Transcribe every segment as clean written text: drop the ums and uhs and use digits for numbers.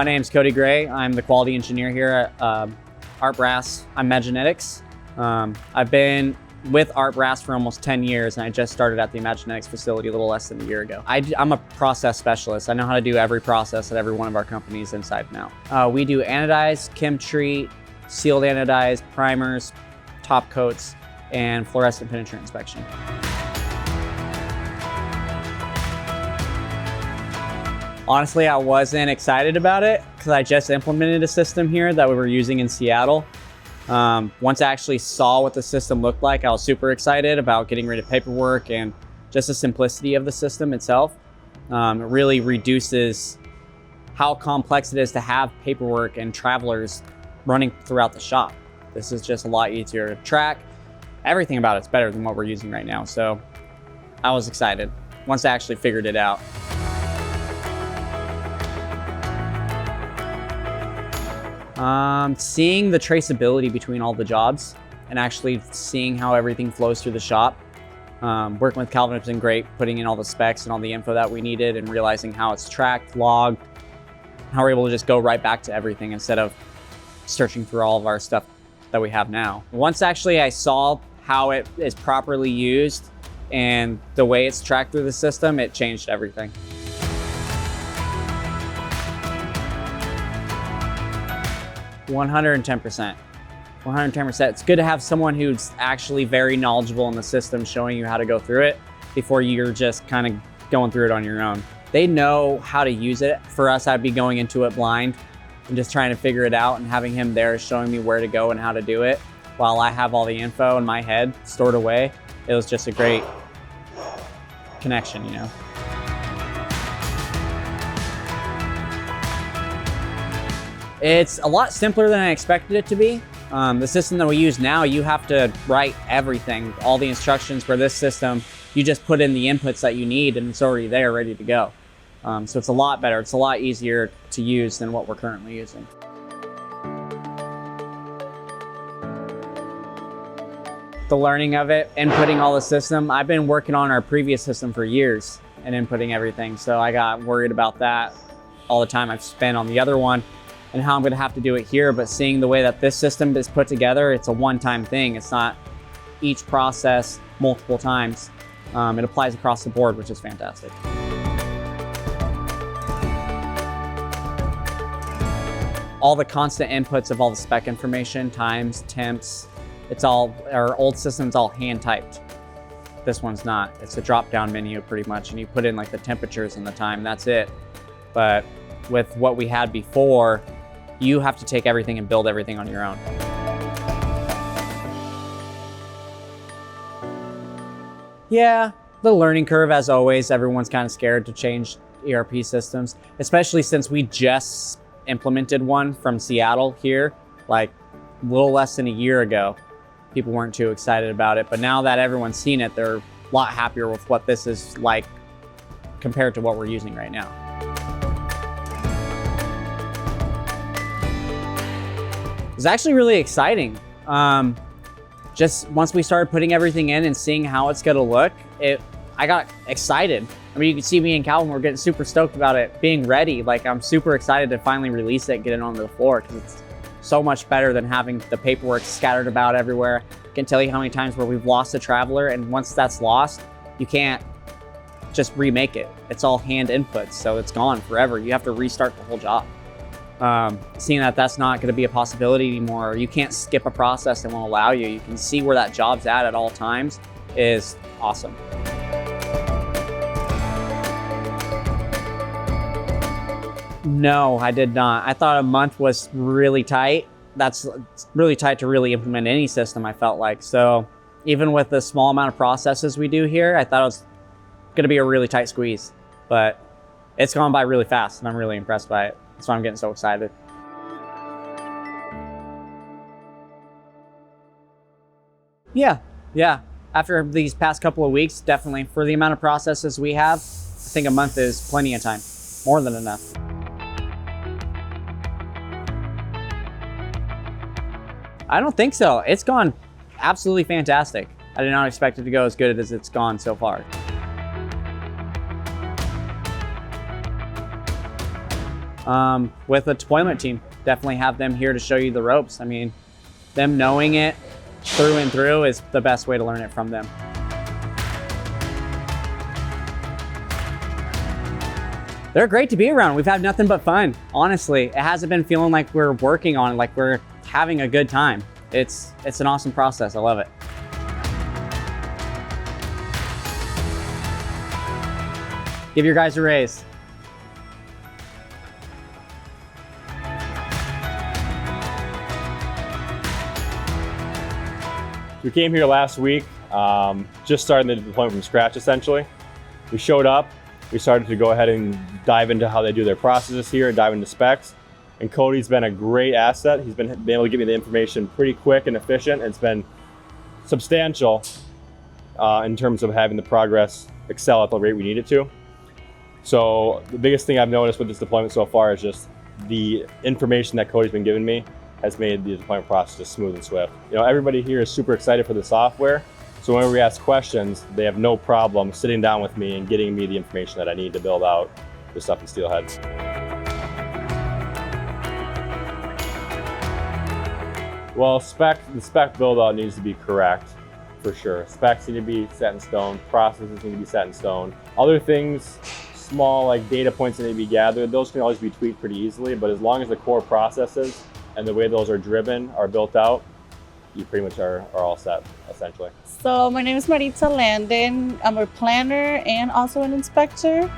My name's Cody Gray. I'm the quality engineer here at Art Brass Imaginetics. I've been with Art Brass for almost 10 years, and I just started at the Imaginetics facility a little less than a year ago. I'm a process specialist. I know how to do every process at every one of our companies inside and out. We do anodize, chem treat, sealed anodize, primers, top coats, and fluorescent penetrant inspection. Honestly, I wasn't excited about it because I just implemented a system here that we were using in Seattle. Once I actually saw what the system looked like, I was super excited about getting rid of paperwork and just the simplicity of the system itself. It really reduces how complex it is to have paperwork and travelers running throughout the shop. This is just a lot easier to track. Everything about it's better than what we're using right now. So I was excited once I actually figured it out. Seeing the traceability between all the jobs and actually seeing how everything flows through the shop. Working with Calvin has been great, putting in all the specs and all the info that we needed and realizing how it's tracked, logged, how we're able to just go right back to everything instead of searching through all of our stuff that we have now. Once actually I saw how it is properly used and the way it's tracked through the system, it changed everything. 110%. 110%. It's good to have someone who's actually very knowledgeable in the system showing you how to go through it before you're just kind of going through it on your own. They know how to use it. For us, I'd be going into it blind and just trying to figure it out, and having him there showing me where to go and how to do it while I have all the info in my head stored away. It was just a great connection, you know. It's a lot simpler than I expected it to be. The system that we use now, you have to write everything, all the instructions for this system. You just put in the inputs that you need and it's already there, ready to go. So it's a lot better. It's a lot easier to use than what we're currently using. The learning of it, inputting all the system. I've been working on our previous system for years and inputting everything. So I got worried about that all the time I've spent on the other one and how I'm gonna have to do it here. But seeing the way that this system is put together, it's a one-time thing. It's not each process multiple times. It applies across the board, which is fantastic. All the constant inputs of all the spec information, times, temps, it's all, our old system's all hand typed. This one's not. It's a drop-down menu pretty much, and you put in like the temperatures and the time, that's it. But with what we had before, you have to take everything and build everything on your own. Yeah, the learning curve as always. Everyone's kind of scared to change ERP systems, especially since we just implemented one from Seattle here, like a little less than a year ago. People weren't too excited about it, but now that everyone's seen it, they're a lot happier with what this is like compared to what we're using right now. It's actually really exciting. Just once we started putting everything in and seeing how it's gonna look, I got excited. I mean, you can see me and Calvin, we're getting super stoked about it being ready. Like, I'm super excited to finally release it and get it onto the floor because it's so much better than having the paperwork scattered about everywhere. I can tell you how many times where we've lost a traveler, and once that's lost, you can't just remake it. It's all hand inputs, so it's gone forever. You have to restart the whole job. Seeing that that's not gonna be a possibility anymore, or you can't skip a process that won't allow you. You can see where that job's at all times is awesome. No, I did not. I thought a month was really tight. That's really tight to really implement any system, I felt like. So even with the small amount of processes we do here, I thought it was gonna be a really tight squeeze, but it's gone by really fast and I'm really impressed by it. That's why I'm getting so excited. Yeah. After these past couple of weeks, definitely for the amount of processes we have, I think a month is plenty of time, more than enough. I don't think so. It's gone absolutely fantastic. I did not expect it to go as good as it's gone so far. with a deployment team. Definitely have them here to show you the ropes. I mean, them knowing it through and through is the best way to learn it from them. They're great to be around. We've had nothing but fun. Honestly, it hasn't been feeling like we're working on it, like we're having a good time. It's an awesome process. I love it. Give your guys a raise. We came here last week, just starting the deployment from scratch essentially. We showed up, we started to go ahead and dive into how they do their processes here and dive into specs. And Cody's been a great asset. He's been able to give me the information pretty quick and efficient. And it's been substantial in terms of having the progress excel at the rate we need it to. So the biggest thing I've noticed with this deployment so far is just the information that Cody's been giving me has made the deployment process just smooth and swift. You know, everybody here is super excited for the software. So whenever we ask questions, they have no problem sitting down with me and getting me the information that I need to build out the stuff in Steelhead. Well, the spec build out needs to be correct, for sure. Specs need to be set in stone, processes need to be set in stone. Other things, small like data points that need to be gathered, those can always be tweaked pretty easily, but as long as the core processes and the way those are driven are built out, you pretty much are all set, essentially. So my name is Maritza Landon. I'm a planner and also an inspector.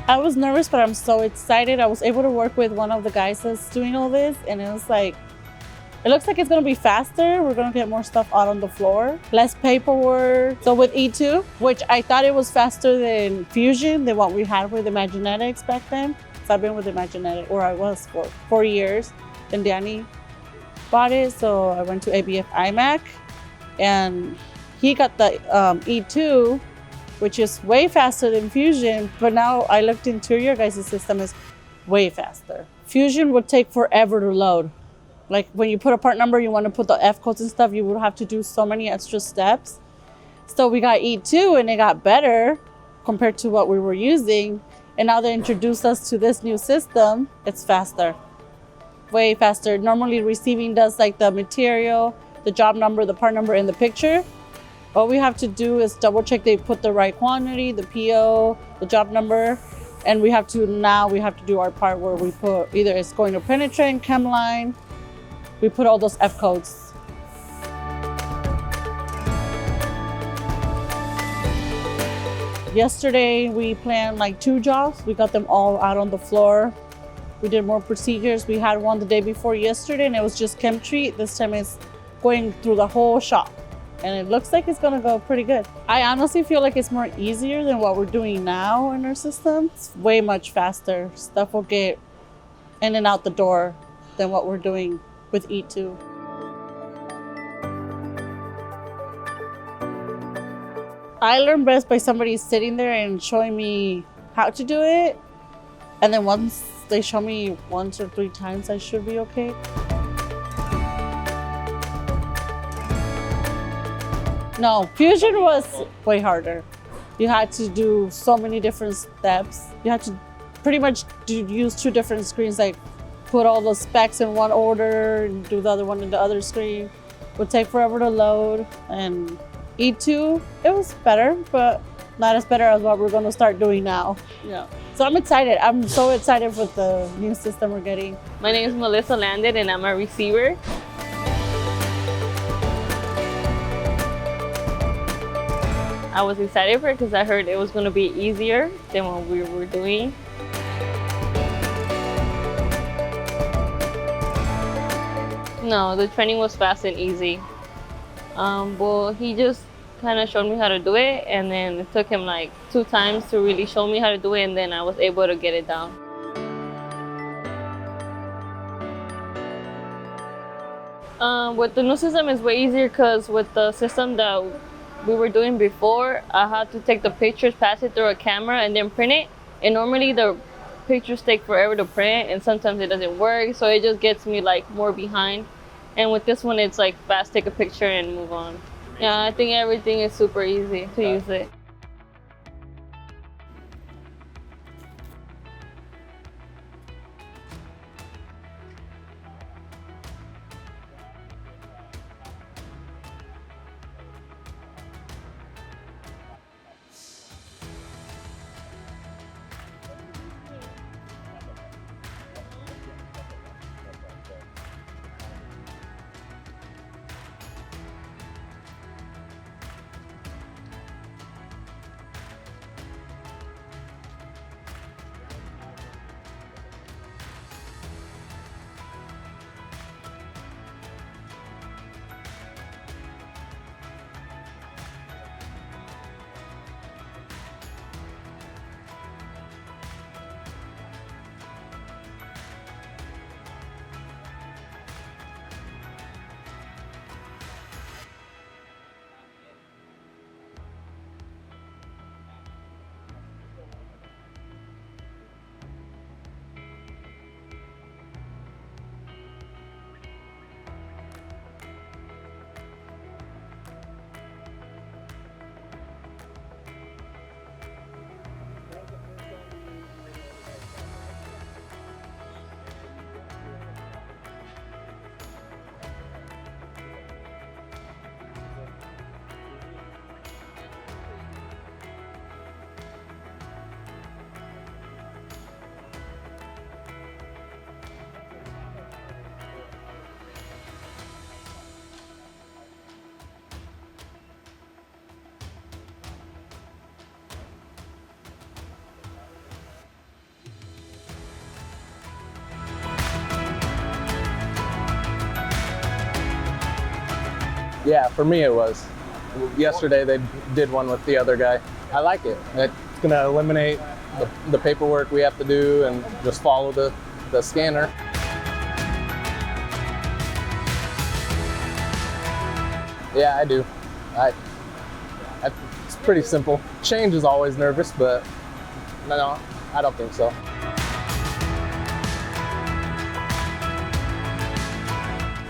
I was nervous, but I'm so excited. I was able to work with one of the guys that's doing all this, and it was like, it looks like it's gonna be faster. We're gonna get more stuff out on the floor, less paperwork. So with E2, which I thought it was faster than Fusion, than what we had with Imaginetics back then. So I've been with Imaginetics, or I was for 4 years. Then Danny bought it, so I went to ABF iMac, and he got the E2, which is way faster than Fusion, but now I looked into your guys' system, is way faster. Fusion would take forever to load. Like when you put a part number, you want to put the F codes and stuff, you would have to do so many extra steps. So we got E2 and it got better compared to what we were using. And now they introduced us to this new system, it's faster, way faster. Normally receiving does like the material, the job number, the part number, and the picture. All we have to do is double check they put the right quantity, the PO, the job number, and we have to do our part where we put either it's going to penetrate, chem line, we put all those F codes. Yesterday we planned like 2 jobs. We got them all out on the floor. We did more procedures. We had one the day before yesterday and it was just chem treat. This time it's going through the whole shop. And it looks like it's gonna go pretty good. I honestly feel like it's more easier than what we're doing now in our system. It's way much faster. Stuff will get in and out the door than what we're doing with E2. I learned best by somebody sitting there and showing me how to do it. And then once they show me once or 3 times, I should be okay. No, Fusion was way harder. You had to do so many different steps. You had to pretty much use 2 different screens, like put all the specs in one order and do the other one in the other screen. It would take forever to load. And E2, it was better, but not as better as what we're gonna start doing now. Yeah. So I'm excited. I'm so excited with the new system we're getting. My name is Melissa Landon and I'm a receiver. I was excited for it because I heard it was going to be easier than what we were doing. No, the training was fast and easy. Well, he just kind of showed me how to do it, and then it took him like 2 times to really show me how to do it, and then I was able to get it down. With the new system, it's way easier because with the system that we were doing before, I had to take the pictures, pass it through a camera, and then print it. And normally the pictures take forever to print, and sometimes it doesn't work, so it just gets me like more behind. And with this one, it's like fast, take a picture and move on. Yeah, I think everything is super easy to use it. Yeah, for me it was. Yesterday they did one with the other guy. I like it. It's gonna eliminate the paperwork we have to do and just follow the scanner. Yeah, I do. It's pretty simple. Change is always nervous, but no, I don't think so.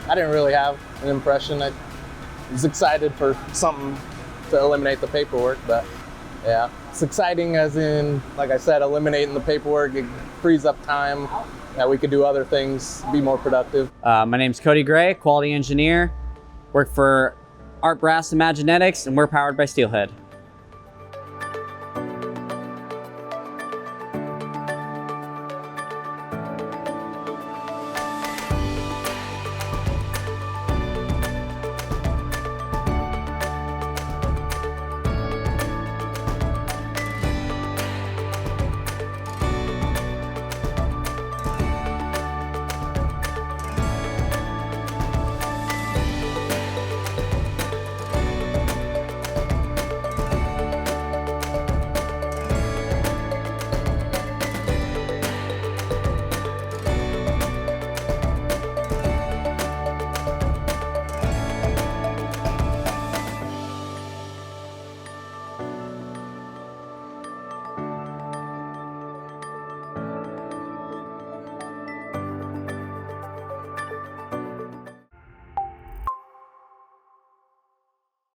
I didn't really have an impression. I was excited for something to eliminate the paperwork, but yeah, it's exciting as in, like I said, eliminating the paperwork. It frees up time that we could do other things, be more productive. My name's Cody Gray, quality engineer, work for Art Brass Imaginetics, and we're powered by Steelhead.